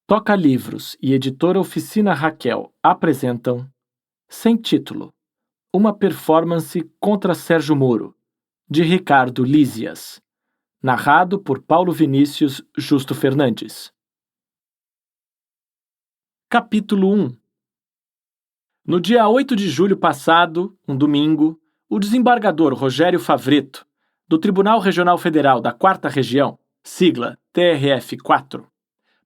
Toca Livros e Editora Oficina Raquel apresentam Sem Título, uma performance contra Sérgio Moro, de Ricardo Lísias, narrado por Paulo Vinícius Justo Fernandes. Capítulo 1. No dia 8 de julho passado, um domingo, o desembargador Rogério Favretto, do Tribunal Regional Federal da 4ª Região, sigla TRF4,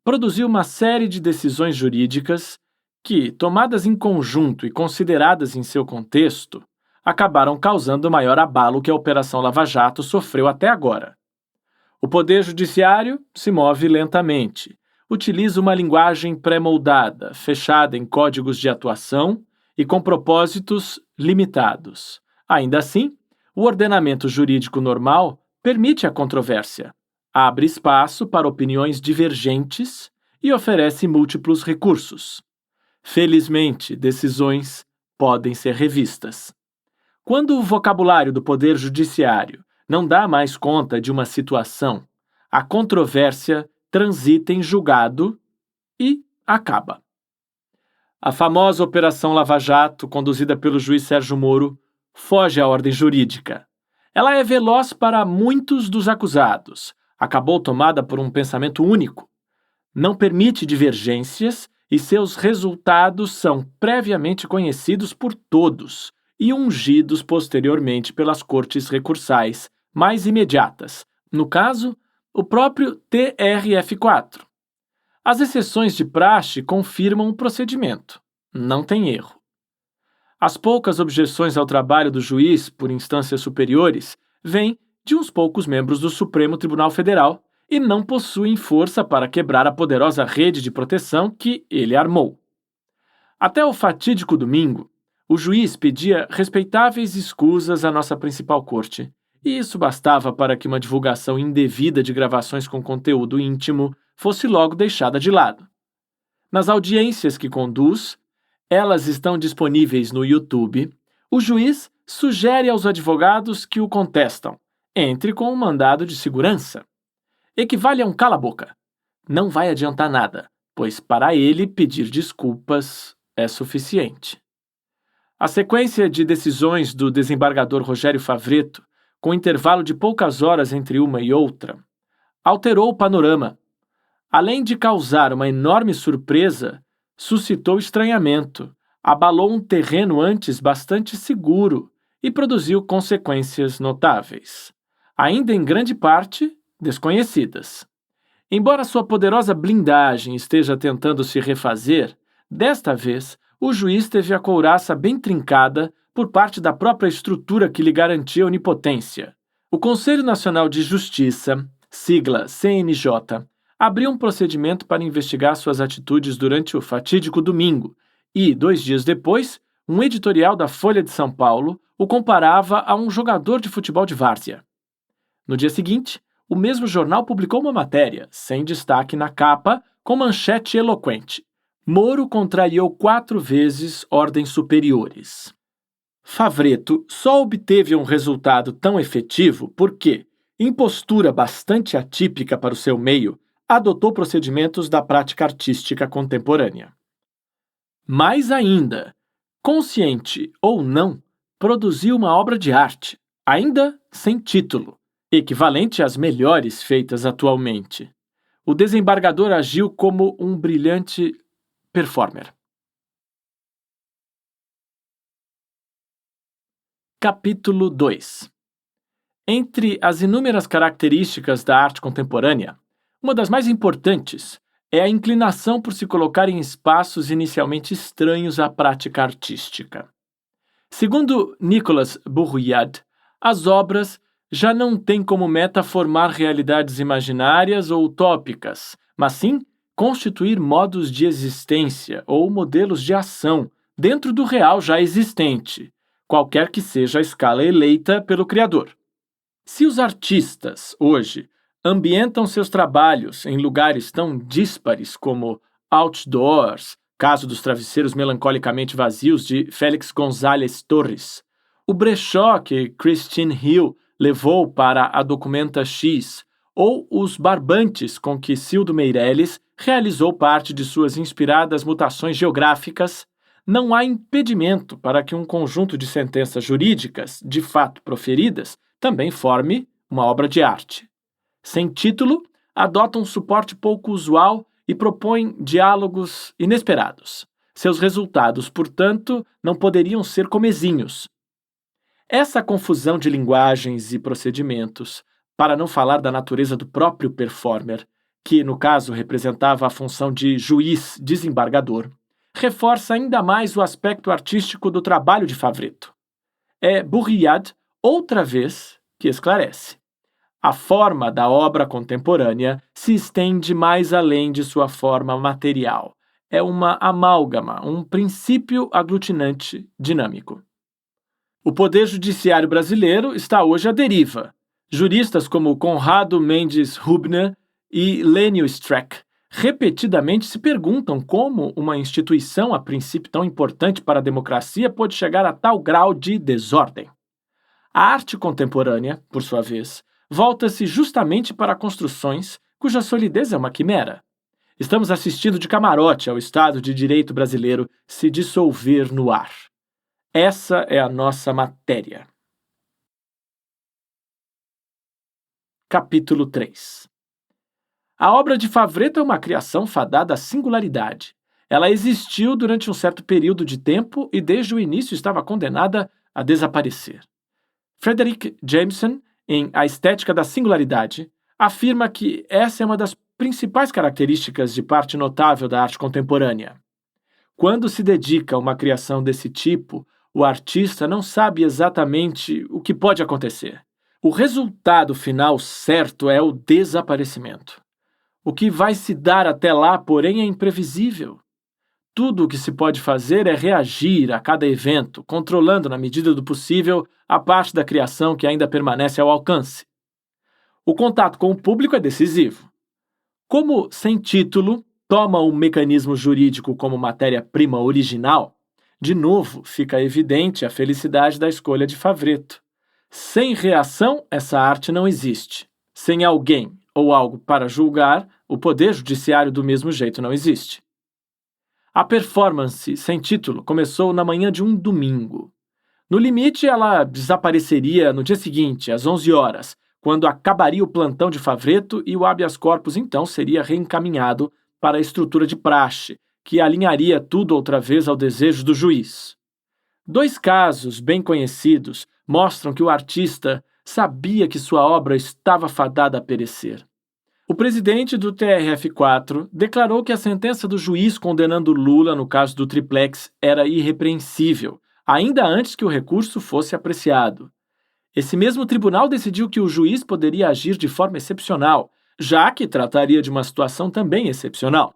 produziu uma série de decisões jurídicas que, tomadas em conjunto e consideradas em seu contexto, acabaram causando o maior abalo que a Operação Lava Jato sofreu até agora. O Poder Judiciário se move lentamente, utiliza uma linguagem pré-moldada, fechada em códigos de atuação e com propósitos limitados. Ainda assim, o ordenamento jurídico normal permite a controvérsia, abre espaço para opiniões divergentes e oferece múltiplos recursos. Felizmente, decisões podem ser revistas. Quando o vocabulário do Poder Judiciário não dá mais conta de uma situação, a controvérsia transita em julgado e acaba. A famosa Operação Lava Jato, conduzida pelo juiz Sérgio Moro, foge à ordem jurídica. Ela é veloz para muitos dos acusados, acabou tomada por um pensamento único, não permite divergências e seus resultados são previamente conhecidos por todos e ungidos posteriormente pelas cortes recursais mais imediatas, no caso, o próprio TRF4. As exceções de praxe confirmam o procedimento. Não tem erro. As poucas objeções ao trabalho do juiz por instâncias superiores vêm de uns poucos membros do Supremo Tribunal Federal e não possuem força para quebrar a poderosa rede de proteção que ele armou. Até o fatídico domingo, o juiz pedia respeitáveis escusas à nossa principal corte, e isso bastava para que uma divulgação indevida de gravações com conteúdo íntimo fosse logo deixada de lado. Nas audiências que conduz, elas estão disponíveis no YouTube, o juiz sugere aos advogados que o contestam: entre com um mandado de segurança. Equivale a um cala-boca. Não vai adiantar nada, pois para ele pedir desculpas é suficiente. A sequência de decisões do desembargador Rogério Favretto, com intervalo de poucas horas entre uma e outra, alterou o panorama. Além de causar uma enorme surpresa, suscitou estranhamento, abalou um terreno antes bastante seguro e produziu consequências notáveis, ainda em grande parte desconhecidas. Embora sua poderosa blindagem esteja tentando se refazer, desta vez o juiz teve a couraça bem trincada por parte da própria estrutura que lhe garantia onipotência. O Conselho Nacional de Justiça, sigla CNJ, abriu um procedimento para investigar suas atitudes durante o fatídico domingo e, 2 dias depois, um editorial da Folha de São Paulo o comparava a um jogador de futebol de várzea. No dia seguinte, o mesmo jornal publicou uma matéria, sem destaque na capa, com manchete eloquente: Moro contrariou 4 vezes ordens superiores. Favretto só obteve um resultado tão efetivo porque, em postura bastante atípica para o seu meio, adotou procedimentos da prática artística contemporânea. Mais ainda, consciente ou não, produziu uma obra de arte, ainda sem título, equivalente às melhores feitas atualmente. O desembargador agiu como um brilhante performer. Capítulo 2. Entre as inúmeras características da arte contemporânea, uma das mais importantes é a inclinação por se colocar em espaços inicialmente estranhos à prática artística. Segundo Nicolas Bourriade, as obras já não têm como meta formar realidades imaginárias ou utópicas, mas sim constituir modos de existência ou modelos de ação dentro do real já existente, qualquer que seja a escala eleita pelo criador. Se os artistas, hoje, ambientam seus trabalhos em lugares tão díspares como outdoors, caso dos travesseiros melancolicamente vazios de Félix González Torres, o brechó que Christine Hill levou para a Documenta X, ou os barbantes com que Cildo Meirelles realizou parte de suas inspiradas mutações geográficas, não há impedimento para que um conjunto de sentenças jurídicas, de fato proferidas, também forme uma obra de arte. Sem título, adota um suporte pouco usual e propõe diálogos inesperados. Seus resultados, portanto, não poderiam ser comezinhos. Essa confusão de linguagens e procedimentos, para não falar da natureza do próprio performer, que no caso representava a função de juiz desembargador, reforça ainda mais o aspecto artístico do trabalho de Favretto. É Bourriade, outra vez, que esclarece. A forma da obra contemporânea se estende mais além de sua forma material. É uma amálgama, um princípio aglutinante dinâmico. O Poder Judiciário brasileiro está hoje à deriva. Juristas como Conrado Mendes Hübner e Lênio Streck repetidamente se perguntam como uma instituição, a princípio tão importante para a democracia, pode chegar a tal grau de desordem. A arte contemporânea, por sua vez, volta-se justamente para construções cuja solidez é uma quimera. Estamos assistindo de camarote ao Estado de Direito brasileiro se dissolver no ar. Essa é a nossa matéria. Capítulo 3. A obra de Favretto é uma criação fadada à singularidade. Ela existiu durante um certo período de tempo e desde o início estava condenada a desaparecer. Frederick Jameson, em A Estética da Singularidade, afirma que essa é uma das principais características de parte notável da arte contemporânea. Quando se dedica a uma criação desse tipo, o artista não sabe exatamente o que pode acontecer. O resultado final certo é o desaparecimento. O que vai se dar até lá, porém, é imprevisível. Tudo o que se pode fazer é reagir a cada evento, controlando, na medida do possível, a parte da criação que ainda permanece ao alcance. O contato com o público é decisivo. Como Sem Título toma o mecanismo jurídico como matéria-prima original, de novo fica evidente a felicidade da escolha de Favretto. Sem reação, essa arte não existe. Sem alguém ou algo para julgar, o poder judiciário do mesmo jeito não existe. A performance Sem Título começou na manhã de um domingo. No limite, ela desapareceria no dia seguinte, às 11 horas, quando acabaria o plantão de Favretto e o habeas corpus então seria reencaminhado para a estrutura de praxe, que alinharia tudo outra vez ao desejo do juiz. 2 casos bem conhecidos mostram que o artista sabia que sua obra estava fadada a perecer. O presidente do TRF4 declarou que a sentença do juiz condenando Lula no caso do triplex era irrepreensível, ainda antes que o recurso fosse apreciado. Esse mesmo tribunal decidiu que o juiz poderia agir de forma excepcional, já que trataria de uma situação também excepcional.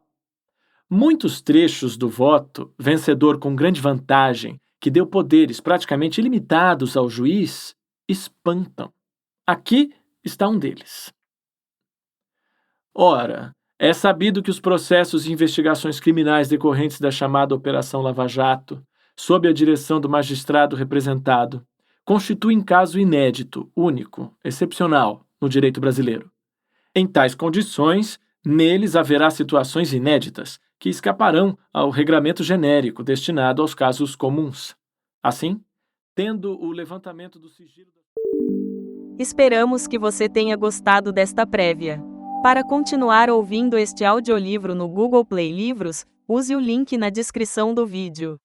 Muitos trechos do voto, vencedor com grande vantagem, que deu poderes praticamente ilimitados ao juiz, espantam. Aqui está um deles. Ora, é sabido que os processos e investigações criminais decorrentes da chamada Operação Lava Jato, sob a direção do magistrado representado, constituem caso inédito, único, excepcional no direito brasileiro. Em tais condições, neles haverá situações inéditas que escaparão ao regramento genérico destinado aos casos comuns. Assim, tendo o levantamento do sigilo... Esperamos que você tenha gostado desta prévia. Para continuar ouvindo este audiolivro no Google Play Livros, use o link na descrição do vídeo.